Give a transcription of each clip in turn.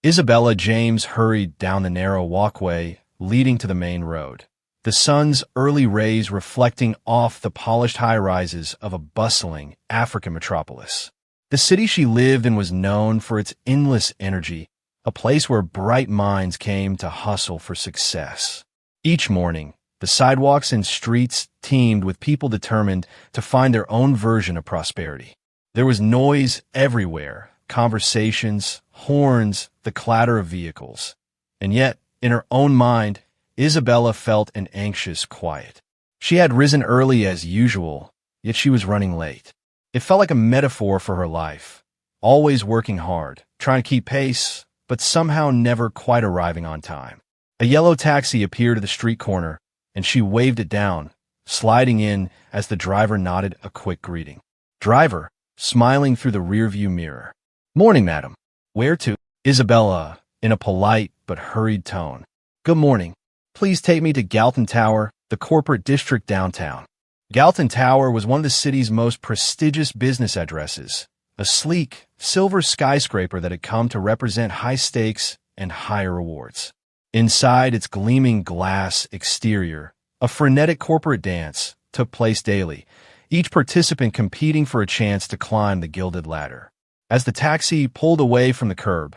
Isabella James hurried down the narrow walkway leading to the main road, the sun's early rays reflecting off the polished high-rises of a bustling African metropolis. The city she lived in was known for its endless energy, a place where bright minds came to hustle for success. Each morning, the sidewalks and streets teemed with people determined to find their own version of prosperity. There was noise everywhere, conversations, horns, the clatter of vehicles. And yet, in her own mind, Isabella felt an anxious quiet. She had risen early as usual, yet she was running late. It felt like a metaphor for her life, always working hard, trying to keep pace, but somehow never quite arriving on time. A yellow taxi appeared at the street corner, and she waved it down, sliding in as the driver nodded a quick greeting. Driver, smiling through the rearview mirror. "Morning, madam. Where to?" Isabella, in a polite but hurried tone. "Good morning. Please take me to Galton Tower, the corporate district downtown." Galton Tower was one of the city's most prestigious business addresses, a sleek, silver skyscraper that had come to represent high stakes and higher rewards. Inside its gleaming glass exterior, a frenetic corporate dance took place daily, each participant competing for a chance to climb the gilded ladder. As the taxi pulled away from the curb,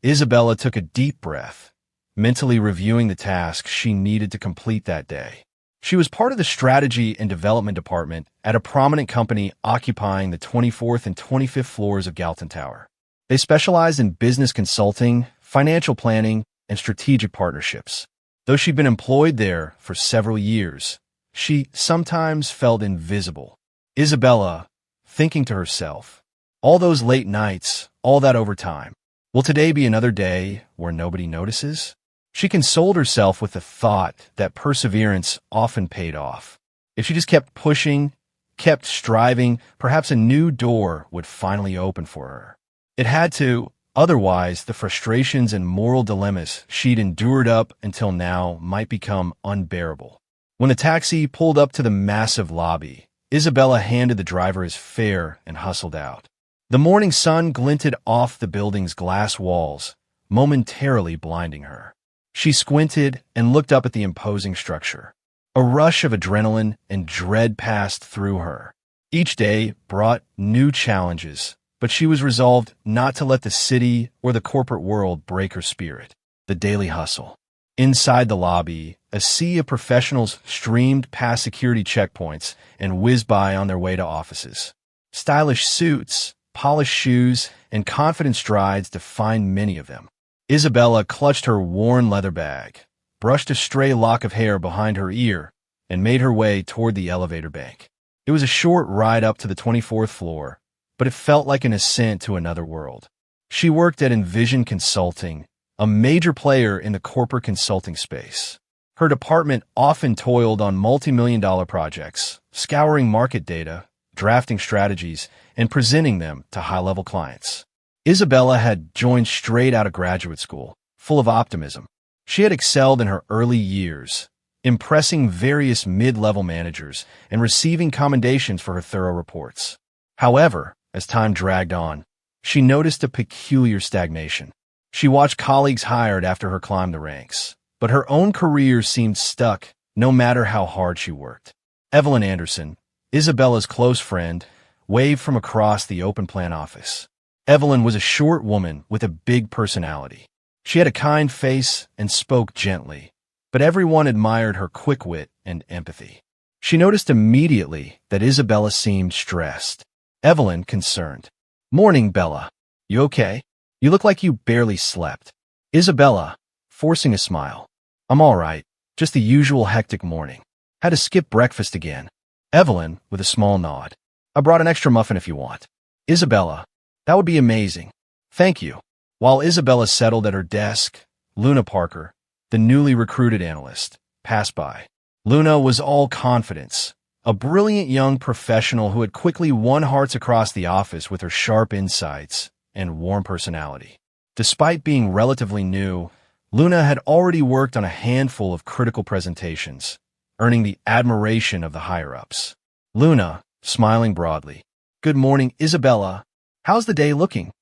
Isabella took a deep breath, mentally reviewing the tasks she needed to complete that day. She was part of the strategy and development department at a prominent company occupying the 24th and 25th floors of Galton Tower. They specialized in business consulting, financial planning, and strategic partnerships. Though she'd been employed there for several years, she sometimes felt invisible. Isabella, thinking to herself, all those late nights, all that overtime, will today be another day where nobody notices? She consoled herself with the thought that perseverance often paid off. If she just kept pushing, kept striving, perhaps a new door would finally open for her. It had to, otherwise the frustrations and moral dilemmas she'd endured up until now might become unbearable. When the taxi pulled up to the massive lobby, Isabella handed the driver his fare and hustled out. The morning sun glinted off the building's glass walls, momentarily blinding her. She squinted and looked up at the imposing structure. A rush of adrenaline and dread passed through her. Each day brought new challenges, but she was resolved not to let the city or the corporate world break her spirit. The daily hustle. Inside the lobby, a sea of professionals streamed past security checkpoints and whizzed by on their way to offices. Stylish suits, polished shoes, and confident strides defined many of them. Isabella clutched her worn leather bag, brushed a stray lock of hair behind her ear, and made her way toward the elevator bank. It was a short ride up to the 24th floor, but it felt like an ascent to another world. She worked at Envision Consulting, a major player in the corporate consulting space. Her department often toiled on multi-million-dollar projects, scouring market data, drafting strategies, and presenting them to high-level clients. Isabella had joined straight out of graduate school, full of optimism. She had excelled in her early years, impressing various mid-level managers and receiving commendations for her thorough reports. However, as time dragged on, she noticed a peculiar stagnation. She watched colleagues hired after her climb the ranks, but her own career seemed stuck no matter how hard she worked. Evelyn Anderson, Isabella's close friend, waved from across the open-plan office. Evelyn was a short woman with a big personality. She had a kind face and spoke gently, but everyone admired her quick wit and empathy. She noticed immediately that Isabella seemed stressed. Evelyn, concerned. "Morning, Bella. You okay? You look like you barely slept." Isabella, forcing a smile. "I'm all right. Just the usual hectic morning. Had to skip breakfast again." Evelyn, with a small nod. "I brought an extra muffin if you want." Isabella, "That would be amazing. Thank you." While Isabella settled at her desk, Luna Parker, the newly recruited analyst, passed by. Luna was all confidence, a brilliant young professional who had quickly won hearts across the office with her sharp insights and warm personality. Despite being relatively new, Luna had already worked on a handful of critical presentations, earning the admiration of the higher-ups. Luna, smiling broadly. "Good morning, Isabella. How's the day looking?"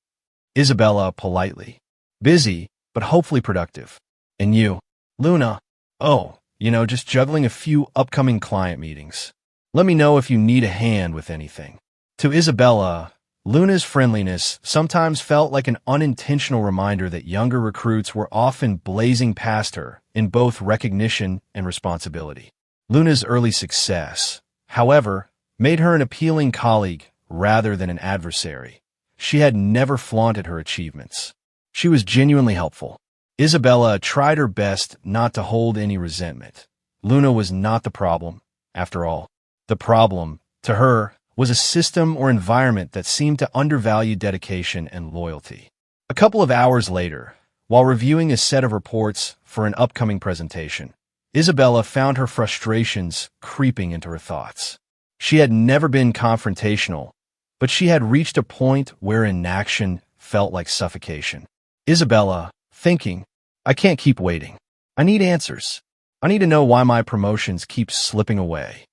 Isabella, politely. Busy, but hopefully productive. And you? Luna? Oh, just juggling a few upcoming client meetings. Let me know if you need a hand with anything. To Isabella, Luna's friendliness sometimes felt like an unintentional reminder that younger recruits were often blazing past her in both recognition and responsibility. Luna's early success, however, made her an appealing colleague rather than an adversary. She had never flaunted her achievements. She was genuinely helpful. Isabella tried her best not to hold any resentment. Luna was not the problem, after all. The problem, to her, was a system or environment that seemed to undervalue dedication and loyalty. A couple of hours later, while reviewing a set of reports for an upcoming presentation, Isabella found her frustrations creeping into her thoughts. She had never been confrontational, but she had reached a point where inaction felt like suffocation. Isabella, thinking, I can't keep waiting. I need answers. I need to know why my promotions keep slipping away.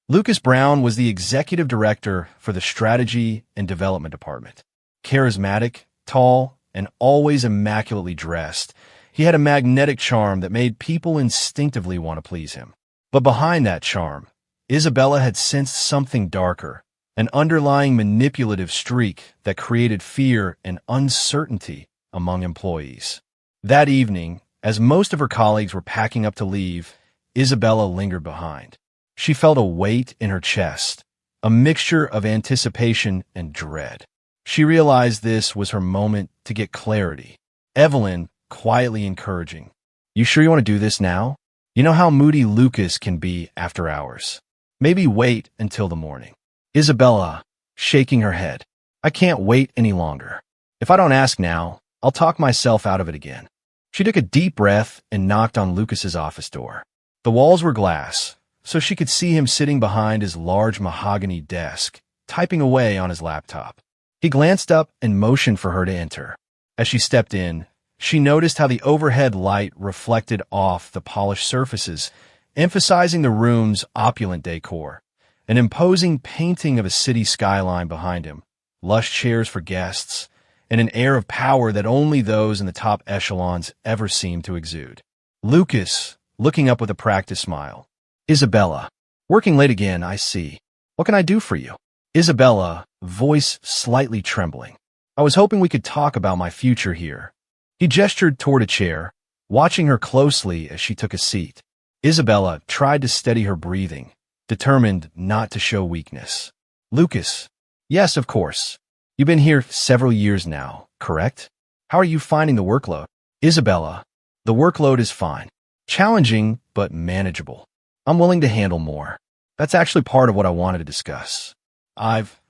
Lucas Brown was the executive director for the Strategy and Development Department. Charismatic, tall, and always immaculately dressed, he had a magnetic charm that made people instinctively want to please him. But behind that charm, Isabella had sensed something darker, an underlying manipulative streak that created fear and uncertainty among employees. That evening, as most of her colleagues were packing up to leave, Isabella lingered behind. She felt a weight in her chest, a mixture of anticipation and dread. She realized this was her moment to get clarity. Evelyn, quietly encouraging, You sure you want to do this now? You know how moody Lucas can be after hours. Maybe wait until the morning. Isabella, shaking her head, I can't wait any longer. If I don't ask now, I'll talk myself out of it again. She took a deep breath and knocked on Lucas's office door. The walls were glass, so she could see him sitting behind his large mahogany desk, typing away on his laptop. He glanced up and motioned for her to enter. As she stepped in, she noticed how the overhead light reflected off the polished surfaces, emphasizing the room's opulent decor. An imposing painting of a city skyline behind him, lush chairs for guests, and an air of power that only those in the top echelons ever seemed to exude. Lucas, looking up with a practiced smile. Isabella, working late again, I see. What can I do for you? Isabella, voice slightly trembling. I was hoping we could talk about my future here. He gestured toward a chair, watching her closely as she took a seat. Isabella tried to steady her breathing, determined not to show weakness. Lucas, yes, of course. You've been here several years now, correct? How are you finding the workload? Isabella, the workload is fine. Challenging, but manageable. I'm willing to handle more. That's actually part of what I wanted to discuss. I've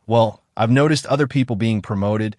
noticed other people being promoted,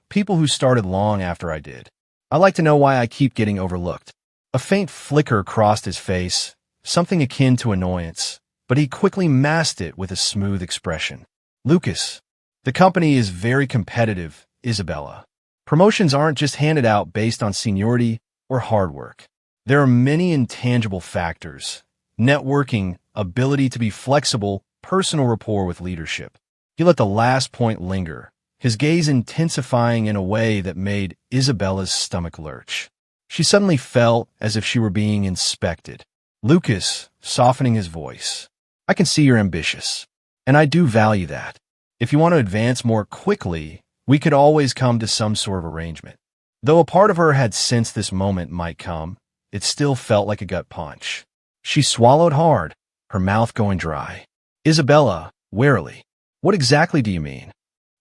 people who started long after I did. I'd like to know why I keep getting overlooked. A faint flicker crossed his face, something akin to annoyance, but he quickly masked it with a smooth expression. Lucas, the company is very competitive, Isabella. Promotions aren't just handed out based on seniority or hard work. There are many intangible factors. Networking, ability to be flexible, personal rapport with leadership. He let the last point linger, his gaze intensifying in a way that made Isabella's stomach lurch. She suddenly felt as if she were being inspected. Lucas, softening his voice. I can see you're ambitious, and I do value that. If you want to advance more quickly, we could always come to some sort of arrangement. Though a part of her had sensed this moment might come, it still felt like a gut punch. She swallowed hard, her mouth going dry. Isabella, warily, what exactly do you mean?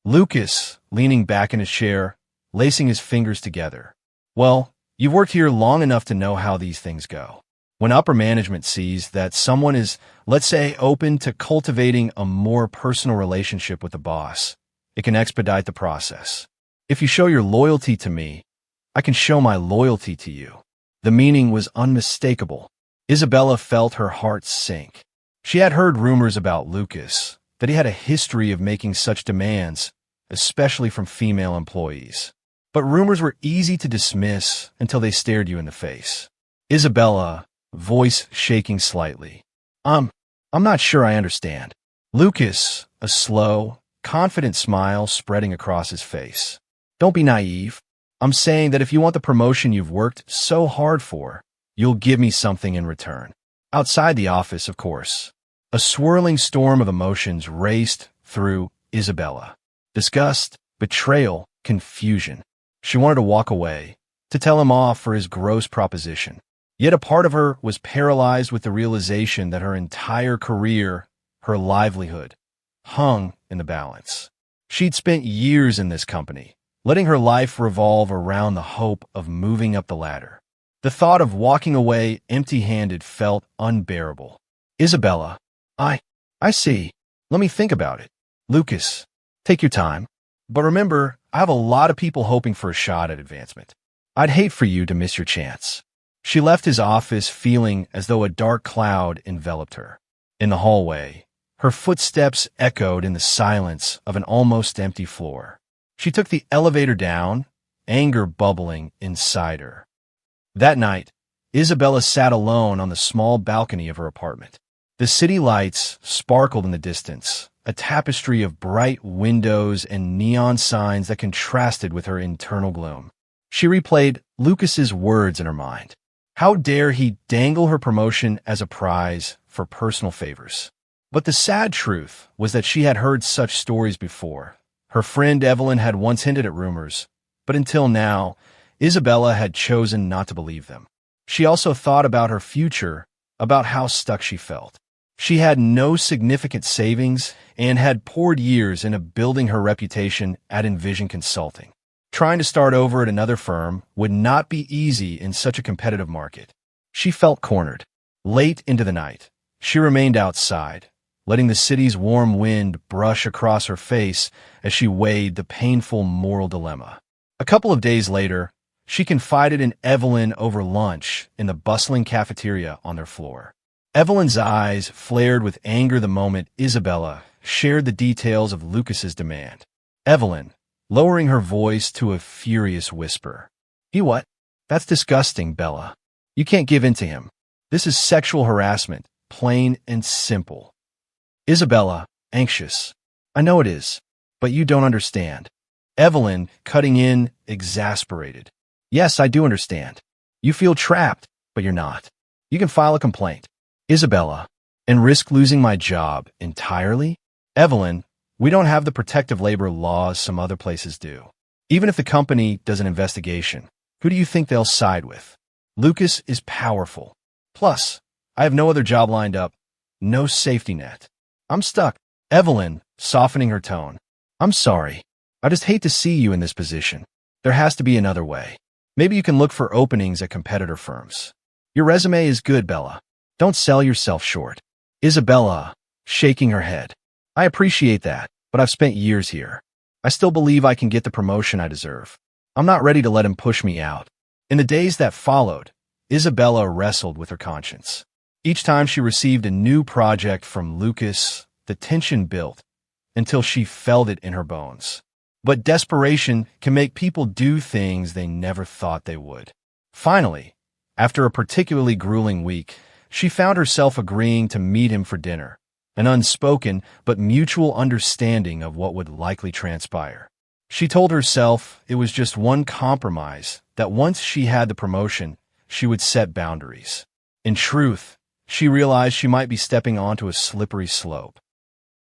Lucas, leaning back in his chair, lacing his fingers together. Well, you've worked here long enough to know how these things go. When upper management sees that someone is, let's say, open to cultivating a more personal relationship with the boss, it can expedite the process. If you show your loyalty to me, I can show my loyalty to you. The meaning was unmistakable. Isabella felt her heart sink. She had heard rumors about Lucas, that he had a history of making such demands, especially from female employees. But rumors were easy to dismiss until they stared you in the face. Isabella, voice shaking slightly. I'm not sure I understand. Lucas, a slow, confident smile spreading across his face. Don't be naive. I'm saying that if you want the promotion you've worked so hard for, you'll give me something in return. Outside the office, of course, a swirling storm of emotions raced through Isabella. Disgust, betrayal, confusion. She wanted to walk away, to tell him off for his gross proposition. Yet a part of her was paralyzed with the realization that her entire career, her livelihood, hung in the balance. She'd spent years in this company, letting her life revolve around the hope of moving up the ladder. The thought of walking away empty-handed felt unbearable. Isabella, I see. Let me think about it. Lucas, take your time. But remember, I have a lot of people hoping for a shot at advancement. I'd hate for you to miss your chance. She left his office feeling as though a dark cloud enveloped her. In the hallway, her footsteps echoed in the silence of an almost empty floor. She took the elevator down, anger bubbling inside her. That night, Isabella sat alone on the small balcony of her apartment. The city lights sparkled in the distance, a tapestry of bright windows and neon signs that contrasted with her internal gloom. She replayed Lucas's words in her mind. How dare he dangle her promotion as a prize for personal favors? But the sad truth was that she had heard such stories before. Her friend Evelyn had once hinted at rumors, but until now, Isabella had chosen not to believe them. She also thought about her future, about how stuck she felt. She had no significant savings and had poured years into building her reputation at Envision Consulting. Trying to start over at another firm would not be easy in such a competitive market. She felt cornered. Late into the night, she remained outside, letting the city's warm wind brush across her face as she weighed the painful moral dilemma. A couple of days later, she confided in Evelyn over lunch in the bustling cafeteria on their floor. Evelyn's eyes flared with anger the moment Isabella shared the details of Lucas's demand. Evelyn, lowering her voice to a furious whisper. "You what? That's disgusting, Bella. You can't give in to him. This is sexual harassment, plain and simple." Isabella, anxious. "I know it is, but you don't understand." Evelyn, cutting in, exasperated. "Yes, I do understand. You feel trapped, but you're not. You can file a complaint." Isabella, "And risk losing my job entirely?" Evelyn, "We don't have the protective labor laws some other places do. Even if the company does an investigation, who do you think they'll side with? Lucas is powerful. Plus, I have no other job lined up, no safety net. I'm stuck." Evelyn, softening her tone. "I'm sorry. I just hate to see you in this position. There has to be another way. Maybe you can look for openings at competitor firms. Your resume is good, Bella. Don't sell yourself short." Isabella, shaking her head. "I appreciate that, but I've spent years here. I still believe I can get the promotion I deserve. I'm not ready to let him push me out." In the days that followed, Isabella wrestled with her conscience. Each time she received a new project from Lucas, the tension built until she felt it in her bones. But desperation can make people do things they never thought they would. Finally, after a particularly grueling week, she found herself agreeing to meet him for dinner, an unspoken but mutual understanding of what would likely transpire. She told herself it was just one compromise, that once she had the promotion, she would set boundaries. In truth, she realized she might be stepping onto a slippery slope.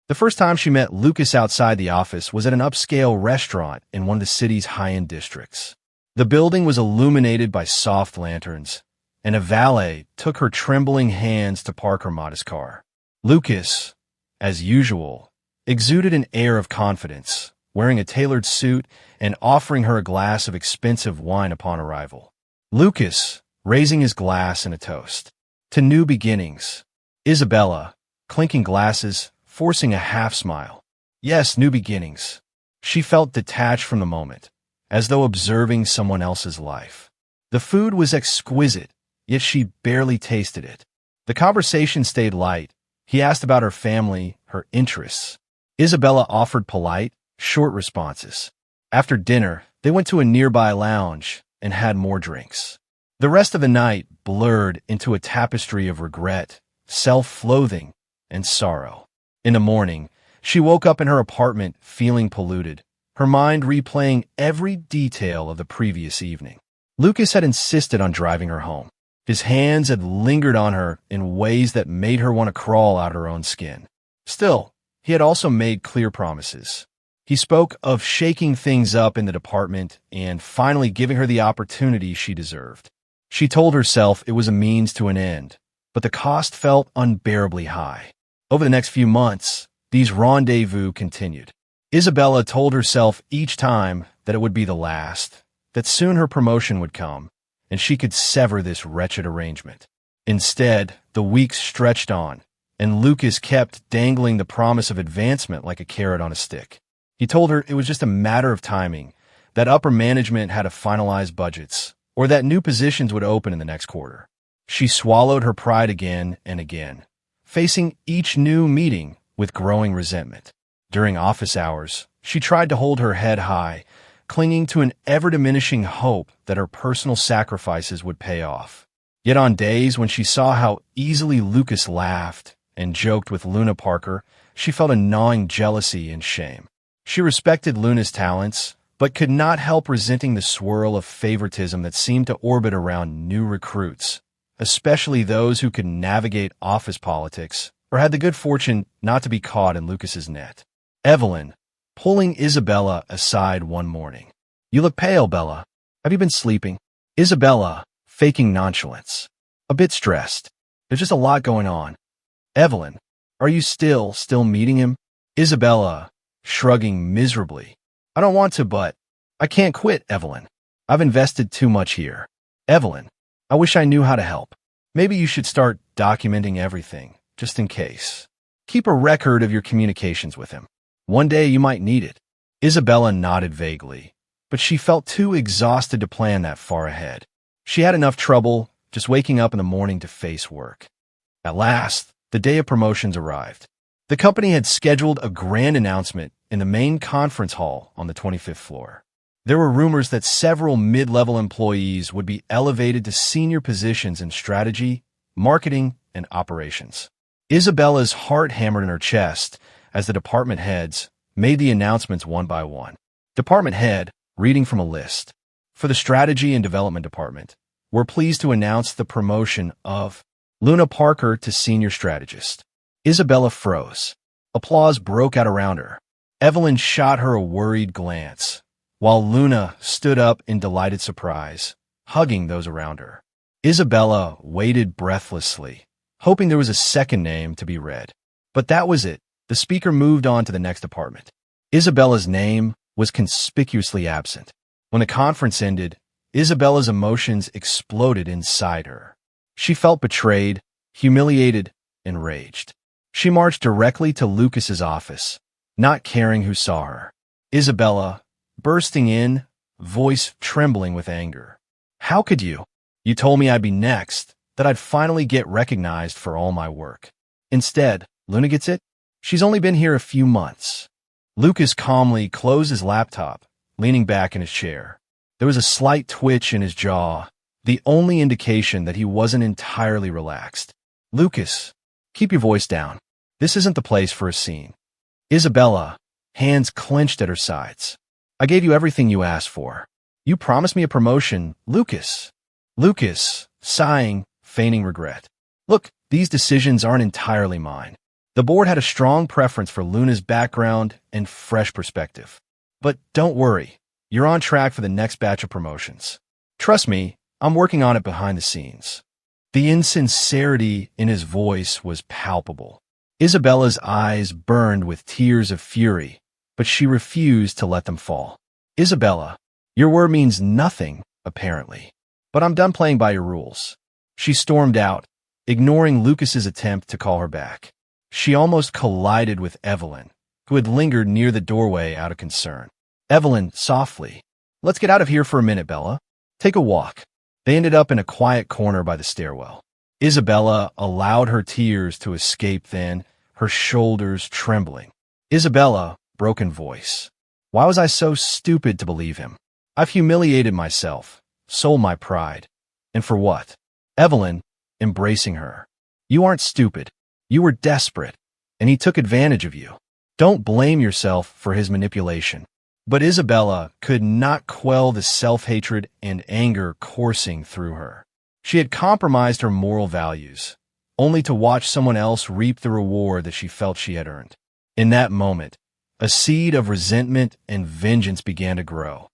The first time she met Lucas outside the office was at an upscale restaurant in one of the city's high-end districts. The building was illuminated by soft lanterns, and a valet took her trembling hands to park her modest car. Lucas, as usual, exuded an air of confidence, wearing a tailored suit and offering her a glass of expensive wine upon arrival. Lucas, raising his glass in a toast. To new beginnings. Isabella, clinking glasses, forcing a half-smile. Yes, new beginnings. She felt detached from the moment, as though observing someone else's life. The food was exquisite, yet she barely tasted it. The conversation stayed light. He asked about her family, her interests. Isabella offered polite, short responses. After dinner, they went to a nearby lounge and had more drinks. The rest of the night blurred into a tapestry of regret, self-loathing, and sorrow. In the morning, she woke up in her apartment feeling polluted, her mind replaying every detail of the previous evening. Lucas had insisted on driving her home. His hands had lingered on her in ways that made her want to crawl out her own skin. Still, he had also made clear promises. He spoke of shaking things up in the department and finally giving her the opportunity she deserved. She told herself it was a means to an end, but the cost felt unbearably high. Over the next few months, these rendezvous continued. Isabella told herself each time that it would be the last, that soon her promotion would come, and she could sever this wretched arrangement. Instead, the weeks stretched on, and Lucas kept dangling the promise of advancement like a carrot on a stick. He told her it was just a matter of timing, that upper management had to finalize budgets, or that new positions would open in the next quarter. She swallowed her pride again and again, facing each new meeting with growing resentment. During office hours, she tried to hold her head high, clinging to an ever-diminishing hope that her personal sacrifices would pay off. Yet on days when she saw how easily Lucas laughed and joked with Luna Parker, she felt a gnawing jealousy and shame. She respected Luna's talents, but could not help resenting the swirl of favoritism that seemed to orbit around new recruits, especially those who could navigate office politics or had the good fortune not to be caught in Lucas's net. Evelyn, pulling Isabella aside one morning. "You look pale, Bella. Have you been sleeping?" Isabella, faking nonchalance. "A bit stressed. There's just a lot going on." "Evelyn, are you still meeting him?" Isabella, shrugging miserably. "I don't want to, but I can't quit, Evelyn. I've invested too much here." "Evelyn, I wish I knew how to help. Maybe you should start documenting everything, just in case. Keep a record of your communications with him. One day you might need it." Isabella nodded vaguely, but she felt too exhausted to plan that far ahead. She had enough trouble just waking up in the morning to face work. At last, the day of promotions arrived. The company had scheduled a grand announcement in the main conference hall on the 25th floor. There were rumors that several mid-level employees would be elevated to senior positions in strategy, marketing, and operations. Isabella's heart hammered in her chest as the department heads made the announcements one by one. Department head, reading from a list. For the Strategy and Development Department, we're pleased to announce the promotion of Luna Parker to Senior Strategist. Isabella froze. Applause broke out around her. Evelyn shot her a worried glance, while Luna stood up in delighted surprise, hugging those around her. Isabella waited breathlessly, hoping there was a second name to be read. But that was it. The speaker moved on to the next department. Isabella's name was conspicuously absent. When the conference ended, Isabella's emotions exploded inside her. She felt betrayed, humiliated, enraged. She marched directly to Lucas's office, not caring who saw her. Isabella, bursting in, voice trembling with anger. "How could you? You told me I'd be next, that I'd finally get recognized for all my work. Instead, Luna gets it? She's only been here a few months." Lucas calmly closed his laptop, leaning back in his chair. There was a slight twitch in his jaw, the only indication that he wasn't entirely relaxed. "Lucas, keep your voice down. This isn't the place for a scene." Isabella, hands clenched at her sides. "I gave you everything you asked for. You promised me a promotion, Lucas." Lucas, sighing, feigning regret. "Look, these decisions aren't entirely mine. The board had a strong preference for Luna's background and fresh perspective. But don't worry, you're on track for the next batch of promotions. Trust me, I'm working on it behind the scenes." The insincerity in his voice was palpable. Isabella's eyes burned with tears of fury, but she refused to let them fall. "Isabella, your word means nothing, apparently. But I'm done playing by your rules." She stormed out, ignoring Lucas's attempt to call her back. She almost collided with Evelyn, who had lingered near the doorway out of concern. Evelyn, softly, "Let's get out of here for a minute, Bella. Take a walk." They ended up in a quiet corner by the stairwell. Isabella allowed her tears to escape then, her shoulders trembling. "Isabella," broken voice. "Why was I so stupid to believe him? I've humiliated myself, sold my pride. And for what?" Evelyn, embracing her. "You aren't stupid. You were desperate, and he took advantage of you. Don't blame yourself for his manipulation. But Isabella could not quell the self-hatred and anger coursing through her. She had compromised her moral values, only to watch someone else reap the reward that she felt she had earned. In that moment, a seed of resentment and vengeance began to grow.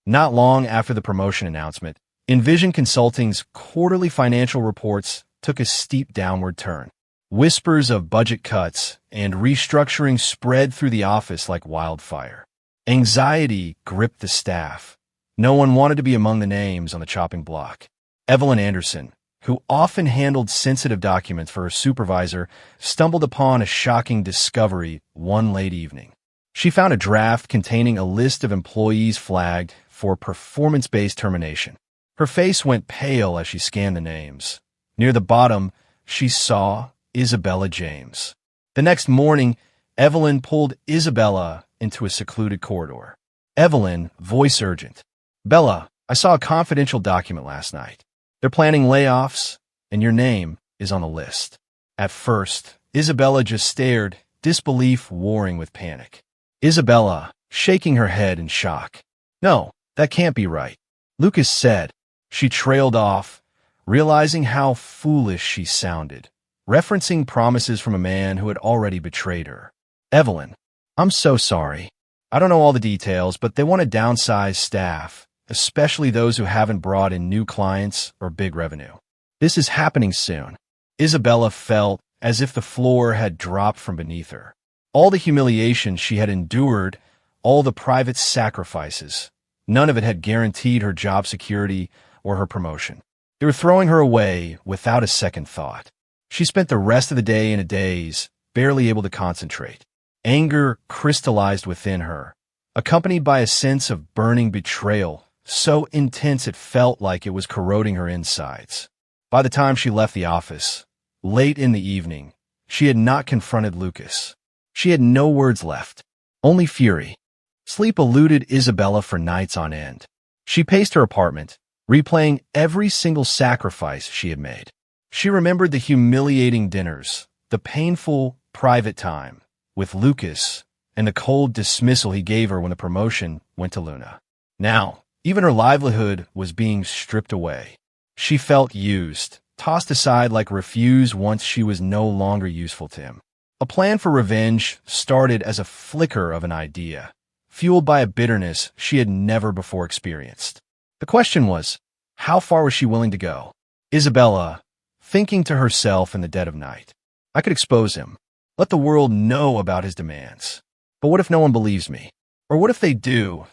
Not long after the promotion announcement, Envision Consulting's quarterly financial reports took a steep downward turn. Whispers of budget cuts and restructuring spread through the office like wildfire. Anxiety gripped the staff. No one wanted to be among the names on the chopping block. Evelyn Anderson, who often handled sensitive documents for her supervisor, stumbled upon a shocking discovery one late evening. She found a draft containing a list of employees flagged for performance-based termination. Her face went pale as she scanned the names. Near the bottom, she saw Isabella James. The next morning, Evelyn pulled Isabella into a secluded corridor. Evelyn, voice urgent. "Bella, I saw a confidential document last night. They're planning layoffs, and your name is on the list." At first, Isabella just stared, disbelief warring with panic. Isabella, shaking her head in shock. "No, that can't be right," Lucas said. She trailed off, realizing how foolish she sounded, referencing promises from a man who had already betrayed her. "Evelyn, I'm so sorry. I don't know all the details, but they want to downsize staff, especially those who haven't brought in new clients or big revenue. This is happening soon." Isabella felt as if the floor had dropped from beneath her. All the humiliation she had endured, all the private sacrifices, none of it had guaranteed her job security or her promotion. They were throwing her away without a second thought. She spent the rest of the day in a daze, barely able to concentrate. Anger crystallized within her, accompanied by a sense of burning betrayal, so intense it felt like it was corroding her insides. By the time she left the office, late in the evening, she had not confronted Lucas. She had no words left, only fury. Sleep eluded Isabella for nights on end. She paced her apartment, replaying every single sacrifice she had made. She remembered the humiliating dinners, the painful private time with Lucas, and the cold dismissal he gave her when the promotion went to Luna. Now, even her livelihood was being stripped away. She felt used, tossed aside like refuse once she was no longer useful to him. A plan for revenge started as a flicker of an idea, fueled by a bitterness she had never before experienced. The question was, how far was she willing to go? Isabella, thinking to herself in the dead of night, I could expose him, let the world know about his demands. But what if no one believes me? Or what if they do,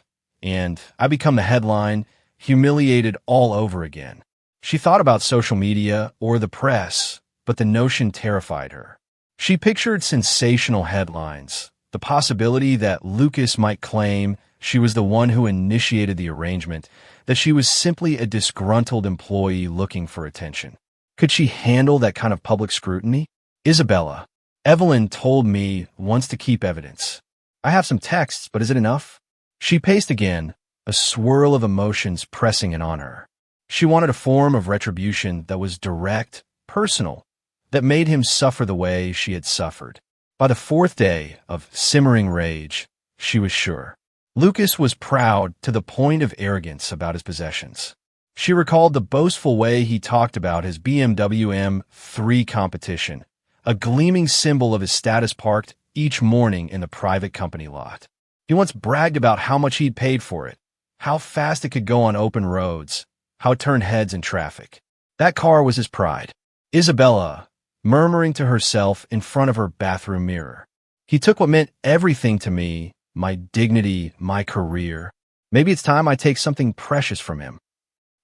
and I become the headline, humiliated all over again? She thought about social media or the press, but the notion terrified her. She pictured sensational headlines, the possibility that Lucas might claim she was the one who initiated the arrangement, that she was simply a disgruntled employee looking for attention. Could she handle that kind of public scrutiny? Isabella, Evelyn told me wants to keep evidence. I have some texts, but is it enough? She paced again, a swirl of emotions pressing in on her. She wanted a form of retribution that was direct, personal, that made him suffer the way she had suffered. By the fourth day of simmering rage, she was sure. Lucas was proud to the point of arrogance about his possessions. She recalled the boastful way he talked about his BMW M3 competition, a gleaming symbol of his status parked each morning in the private company lot. He once bragged about how much he'd paid for it, how fast it could go on open roads, how it turned heads in traffic. That car was his pride. Isabella, murmuring to herself in front of her bathroom mirror. He took what meant everything to me, my dignity, my career. Maybe it's time I take something precious from him.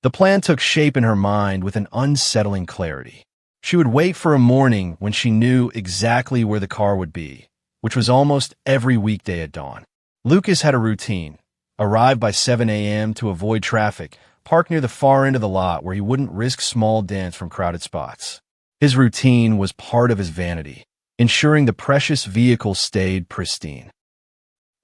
The plan took shape in her mind with an unsettling clarity. She would wait for a morning when she knew exactly where the car would be, which was almost every weekday at dawn. Lucas had a routine. Arrive by 7 a.m. to avoid traffic, park near the far end of the lot where he wouldn't risk small dents from crowded spots. His routine was part of his vanity, ensuring the precious vehicle stayed pristine.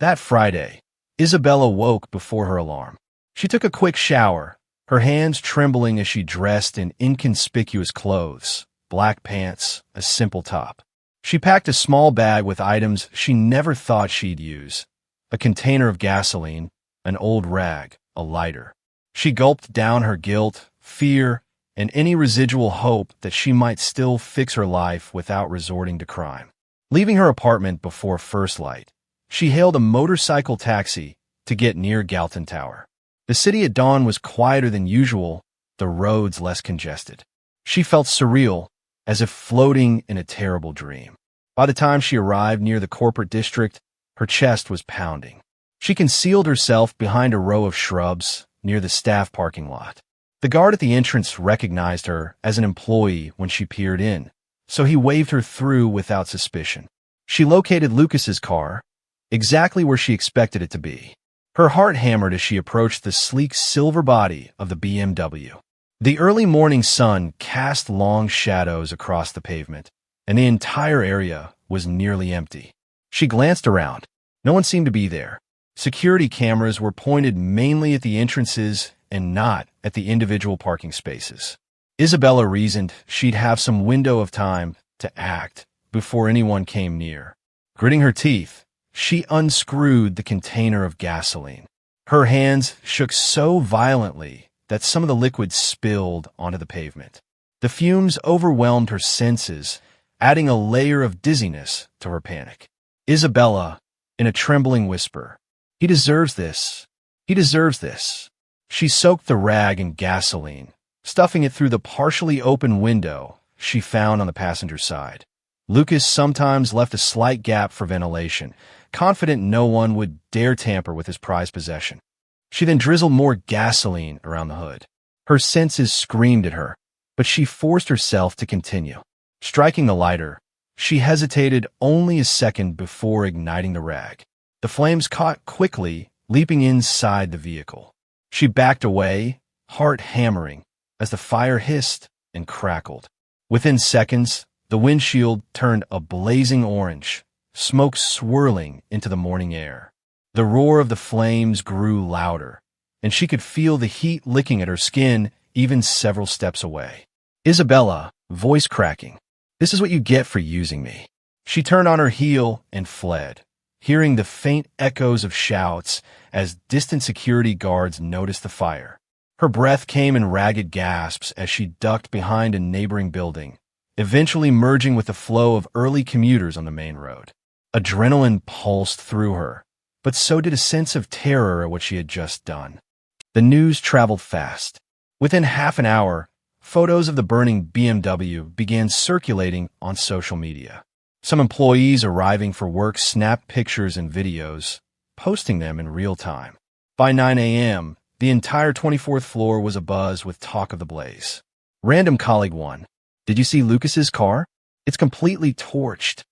That Friday, Isabella woke before her alarm. She took a quick shower, her hands trembling as she dressed in inconspicuous clothes, black pants, a simple top. She packed a small bag with items she never thought she'd use, a container of gasoline, an old rag, a lighter. She gulped down her guilt, fear, and any residual hope that she might still fix her life without resorting to crime. Leaving her apartment before first light, she hailed a motorcycle taxi to get near Galton Tower. The city at dawn was quieter than usual, the roads less congested. She felt surreal, as if floating in a terrible dream. By the time she arrived near the corporate district, her chest was pounding. She concealed herself behind a row of shrubs near the staff parking lot. The guard at the entrance recognized her as an employee when she peered in, so he waved her through without suspicion. She located Lucas's car, exactly where she expected it to be. Her heart hammered as she approached the sleek silver body of the BMW. The early morning sun cast long shadows across the pavement, and the entire area was nearly empty. She glanced around. No one seemed to be there. Security cameras were pointed mainly at the entrances and not at the individual parking spaces. Isabella reasoned she'd have some window of time to act before anyone came near. Gritting her teeth, she unscrewed the container of gasoline. Her hands shook so violently that some of the liquid spilled onto the pavement. The fumes overwhelmed her senses, adding a layer of dizziness to her panic. Isabella, in a trembling whisper, "He deserves this. He deserves this." She soaked the rag in gasoline, stuffing it through the partially open window she found on the passenger side. Lucas sometimes left a slight gap for ventilation, confident no one would dare tamper with his prized possession. She then drizzled more gasoline around the hood. Her senses screamed at her, but she forced herself to continue. Striking the lighter, she hesitated only a second before igniting the rag. The flames caught quickly, leaping inside the vehicle. She backed away, heart hammering, as the fire hissed and crackled. Within seconds, the windshield turned a blazing orange, smoke swirling into the morning air. The roar of the flames grew louder, and she could feel the heat licking at her skin even several steps away. Isabella, voice cracking, "This is what you get for using me." She turned on her heel and fled, hearing the faint echoes of shouts as distant security guards noticed the fire. Her breath came in ragged gasps as she ducked behind a neighboring building, eventually merging with the flow of early commuters on the main road. Adrenaline pulsed through her, but so did a sense of terror at what she had just done. The news traveled fast. Within half an hour, photos of the burning BMW began circulating on social media. Some employees arriving for work snapped pictures and videos, posting them in real time. By 9 a.m., the entire 24th floor was abuzz with talk of the blaze. Random colleague 1. "Did you see Lucas's car? It's completely torched."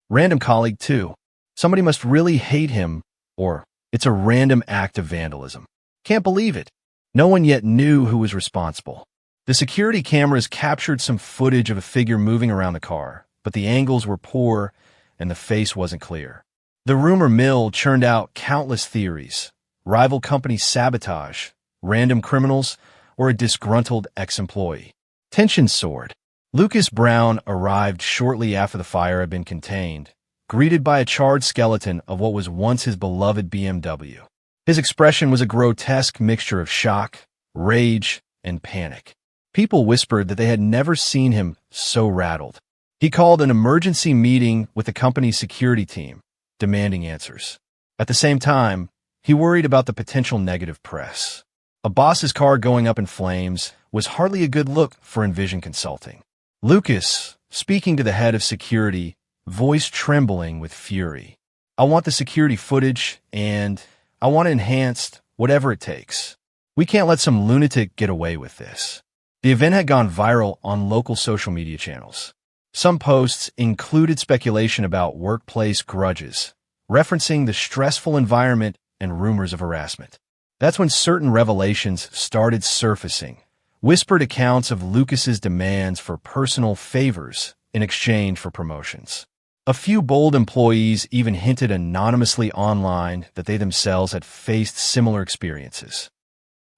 Random colleague 2. "Somebody must really hate him," or "It's a random act of vandalism. Can't believe it." No one yet knew who was responsible. The security cameras captured some footage of a figure moving around the car, but the angles were poor and the face wasn't clear. The rumor mill churned out countless theories: rival company sabotage, random criminals, or a disgruntled ex-employee. Tension soared. Lucas Brown arrived shortly after the fire had been contained, greeted by a charred skeleton of what was once his beloved BMW. His expression was a grotesque mixture of shock, rage, and panic. People whispered that they had never seen him so rattled. He called an emergency meeting with the company's security team, demanding answers. At the same time, he worried about the potential negative press. A boss's car going up in flames was hardly a good look for Envision Consulting. Lucas, speaking to the head of security, voice trembling with fury. "I want the security footage, and I want it enhanced, whatever it takes. We can't let some lunatic get away with this." The event had gone viral on local social media channels. Some posts included speculation about workplace grudges, referencing the stressful environment and rumors of harassment. That's when certain revelations started surfacing, whispered accounts of Lucas's demands for personal favors in exchange for promotions. A few bold employees even hinted anonymously online that they themselves had faced similar experiences.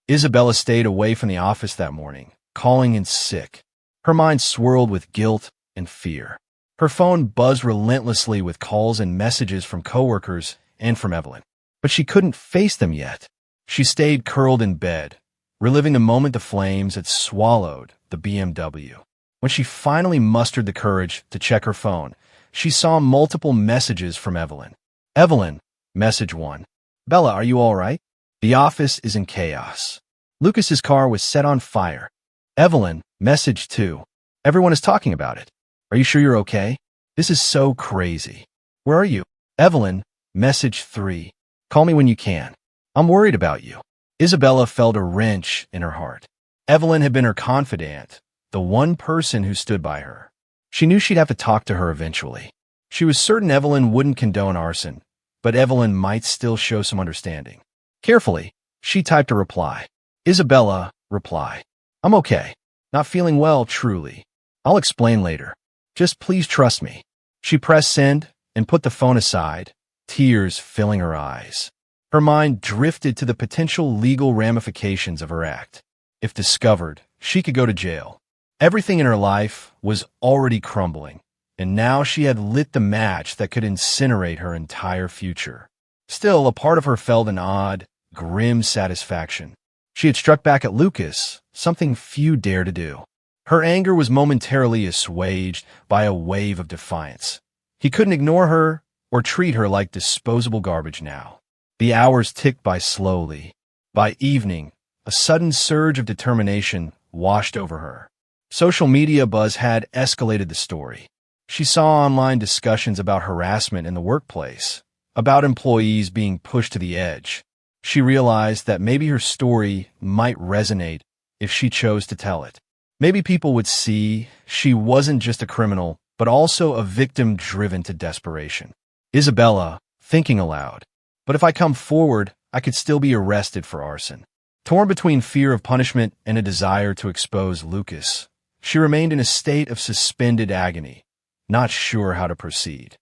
Isabella stayed away from the office that morning, calling in sick. Her mind swirled with guilt and fear. Her phone buzzed relentlessly with calls and messages from coworkers and from Evelyn. but she couldn't face them yet. She stayed curled in bed, reliving the moment the flames had swallowed the BMW. When she finally mustered the courage to check her phone, she saw multiple messages from Evelyn. Evelyn, message 1. Bella, are you all right? The office is in chaos. Lucas's car was set on fire. Evelyn, message 2. Everyone is talking about it. Are you sure you're okay? This is so crazy. Where are you? Evelyn, message 3. Call me when you can. I'm worried about you. Isabella felt a wrench in her heart. Evelyn had been her confidant, the one person who stood by her. She knew she'd have to talk to her eventually. She was certain Evelyn wouldn't condone arson, but Evelyn might still show some understanding. Carefully, she typed a reply. Isabella, reply. I'm okay. Not feeling well, truly. I'll explain later. Just please trust me. She pressed send and put the phone aside, tears filling her eyes. Her mind drifted to the potential legal ramifications of her act. If discovered, she could go to jail. Everything in her life was already crumbling, and now she had lit the match that could incinerate her entire future. Still, a part of her felt an odd, grim satisfaction. She had struck back at Lucas, something few dare to do. Her anger was momentarily assuaged by a wave of defiance. He couldn't ignore her or treat her like disposable garbage now. The hours ticked by slowly. By evening, a sudden surge of determination washed over her. Social media buzz had escalated the story. She saw online discussions about harassment in the workplace, about employees being pushed to the edge. She realized that maybe her story might resonate if she chose to tell it. Maybe people would see she wasn't just a criminal, but also a victim driven to desperation. Isabella, thinking aloud. But if I come forward, I could still be arrested for arson. Torn between fear of punishment and a desire to expose Lucas, she remained in a state of suspended agony, not sure how to proceed.